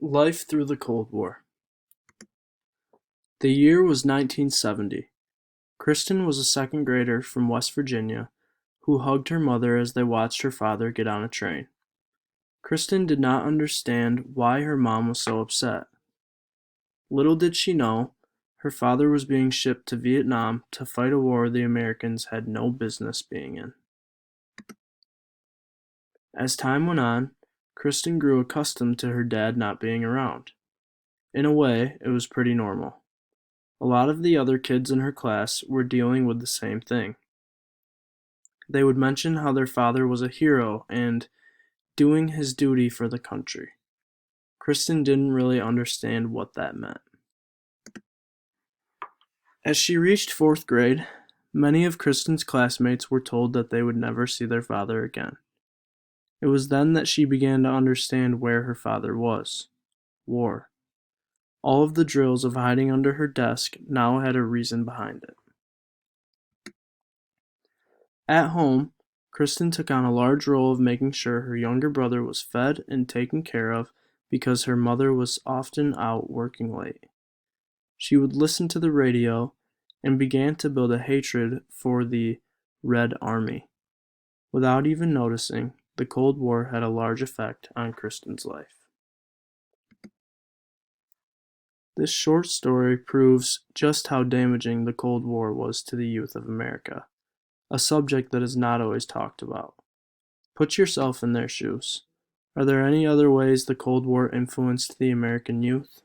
Life through the Cold War. The year was 1970. Kristen was a second grader from West Virginia who hugged her mother as they watched her father get on a train. Kristen did not understand why her mom was so upset. Little did she know, her father was being shipped to Vietnam to fight a war the Americans had no business being in. As time went on, Kristen grew accustomed to her dad not being around. In a way, it was pretty normal. A lot of the other kids in her class were dealing with the same thing. They would mention how their father was a hero and doing his duty for the country. Kristen didn't really understand what that meant. As she reached fourth grade, many of Kristen's classmates were told that they would never see their father again. It was then that she began to understand where her father was. War. All of the drills of hiding under her desk now had a reason behind it. At home, Kristen took on a large role of making sure her younger brother was fed and taken care of because her mother was often out working late. She would listen to the radio and began to build a hatred for the Red Army. Without even noticing, the Cold War had a large effect on Kristen's life. This short story proves just how damaging the Cold War was to the youth of America, a subject that is not always talked about. Put yourself in their shoes. Are there any other ways the Cold War influenced the American youth?